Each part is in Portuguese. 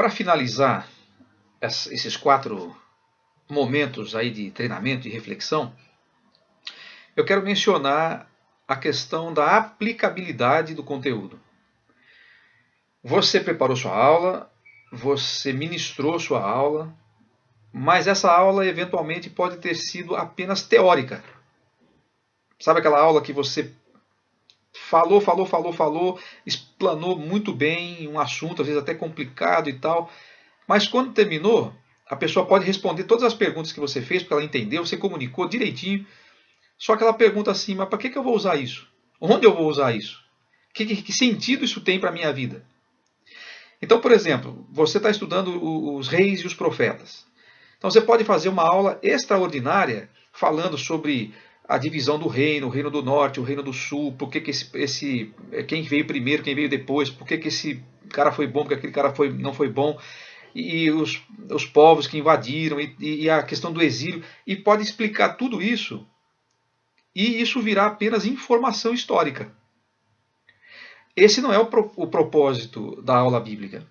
Para finalizar esses 4 momentos aí de treinamento e reflexão, eu quero mencionar a questão da aplicabilidade do conteúdo. Você preparou sua aula, você ministrou sua aula, mas essa aula eventualmente pode ter sido apenas teórica. Sabe aquela aula que você falou, explanou muito bem um assunto, às vezes até complicado e tal, mas quando terminou, a pessoa pode responder todas as perguntas que você fez, porque ela entendeu, você comunicou direitinho, só que ela pergunta assim, mas para que eu vou usar isso? Onde eu vou usar isso? Que sentido isso tem para a minha vida? Então, por exemplo, você está estudando os reis e os profetas. Então você pode fazer uma aula extraordinária falando sobre a divisão do reino, o reino do norte, o reino do sul, por que quem veio primeiro, quem veio depois, por que esse cara foi bom, porque aquele cara não foi bom, e os povos que invadiram, e a questão do exílio, e pode explicar tudo isso, e isso virá apenas informação histórica. Esse não é o propósito da aula bíblica.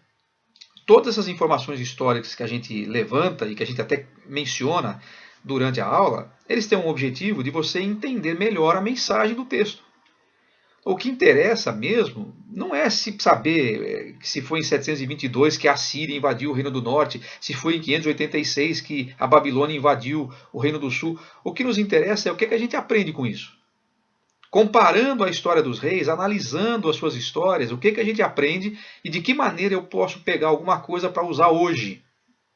Todas essas informações históricas que a gente levanta e que a gente até menciona durante a aula, eles têm um objetivo de você entender melhor a mensagem do texto. O que interessa mesmo não é saber se foi em 722 que a Síria invadiu o Reino do Norte, se foi em 586 que a Babilônia invadiu o Reino do Sul. O que nos interessa é o que a gente aprende com isso. Comparando a história dos reis, analisando as suas histórias, o que a gente aprende e de que maneira eu posso pegar alguma coisa para usar hoje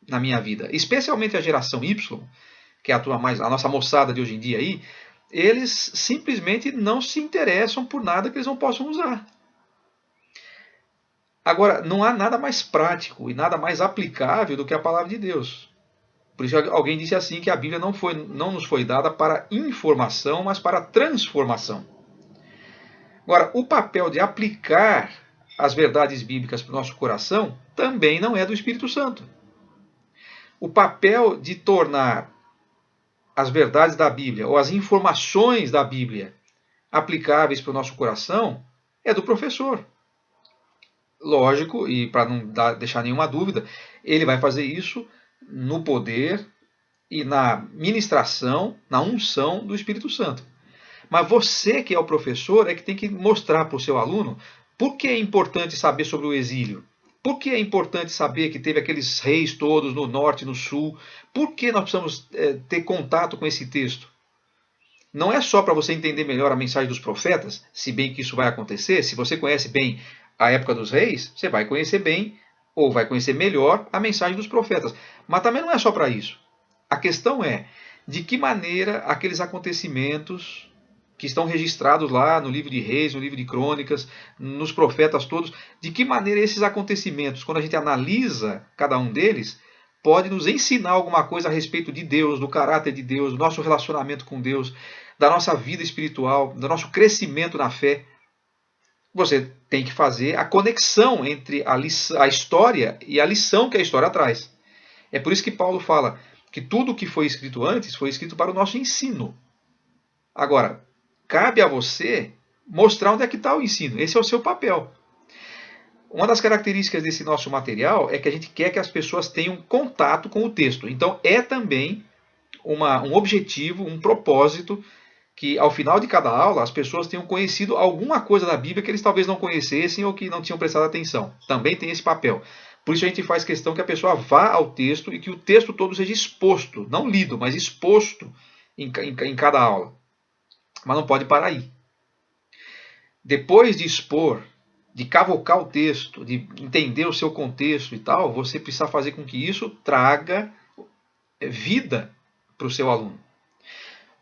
na minha vida. Especialmente a geração Y, que é a nossa moçada de hoje em dia aí, eles simplesmente não se interessam por nada que eles não possam usar. Agora, não há nada mais prático e nada mais aplicável do que a palavra de Deus. Por isso alguém disse assim que a Bíblia não nos foi dada para informação, mas para transformação. Agora, o papel de aplicar as verdades bíblicas para o nosso coração também não é do Espírito Santo. O papel de tornar as verdades da Bíblia ou as informações da Bíblia aplicáveis para o nosso coração é do professor. Lógico, e para não deixar nenhuma dúvida, ele vai fazer isso no poder e na ministração, na unção do Espírito Santo. Mas você que é o professor é que tem que mostrar para o seu aluno por que é importante saber sobre o exílio. Por que é importante saber que teve aqueles reis todos no norte e no sul? Por que nós precisamos ter contato com esse texto? Não é só para você entender melhor a mensagem dos profetas, se bem que isso vai acontecer. Se você conhece bem a época dos reis, você vai conhecer bem ou vai conhecer melhor a mensagem dos profetas. Mas também não é só para isso. A questão é de que maneira aqueles acontecimentos que estão registrados lá no livro de Reis, no livro de Crônicas, nos profetas todos, de que maneira esses acontecimentos, quando a gente analisa cada um deles, pode nos ensinar alguma coisa a respeito de Deus, do caráter de Deus, do nosso relacionamento com Deus, da nossa vida espiritual, do nosso crescimento na fé. Você tem que fazer a conexão entre a história e a lição que a história traz. É por isso que Paulo fala que tudo o que foi escrito antes foi escrito para o nosso ensino. Agora, cabe a você mostrar onde é que está o ensino. Esse é o seu papel. Uma das características desse nosso material é que a gente quer que as pessoas tenham contato com o texto. Então é também um objetivo, um propósito, que ao final de cada aula as pessoas tenham conhecido alguma coisa da Bíblia que eles talvez não conhecessem ou que não tinham prestado atenção. Também tem esse papel. Por isso a gente faz questão que a pessoa vá ao texto e que o texto todo seja exposto, não lido, mas exposto em cada aula. Mas não pode parar aí. Depois de expor, de cavocar o texto, de entender o seu contexto e tal, você precisa fazer com que isso traga vida para o seu aluno.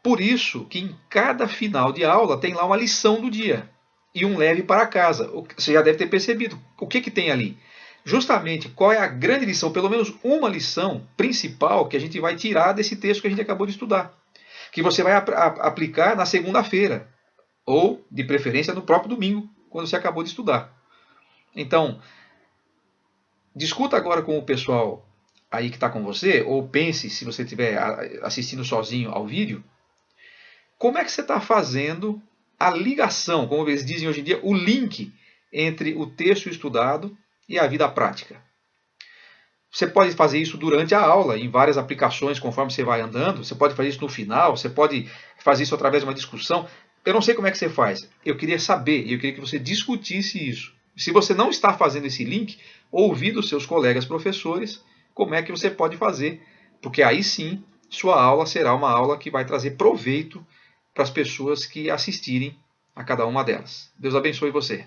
Por isso que em cada final de aula tem lá uma lição do dia e um leve para casa. Você já deve ter percebido. O que tem ali? Justamente qual é a grande lição, pelo menos uma lição principal que a gente vai tirar desse texto que a gente acabou de estudar. Que você vai aplicar na segunda-feira, ou, de preferência, no próprio domingo, quando você acabou de estudar. Então, discuta agora com o pessoal aí que está com você, ou pense, se você estiver assistindo sozinho ao vídeo, como é que você está fazendo a ligação, como eles dizem hoje em dia, o link entre o texto estudado e a vida prática. Você pode fazer isso durante a aula, em várias aplicações, conforme você vai andando. Você pode fazer isso no final, você pode fazer isso através de uma discussão. Eu não sei como é que você faz. Eu queria saber, eu queria que você discutisse isso. Se você não está fazendo esse link, ouvir dos seus colegas professores como é que você pode fazer. Porque aí sim, sua aula será uma aula que vai trazer proveito para as pessoas que assistirem a cada uma delas. Deus abençoe você.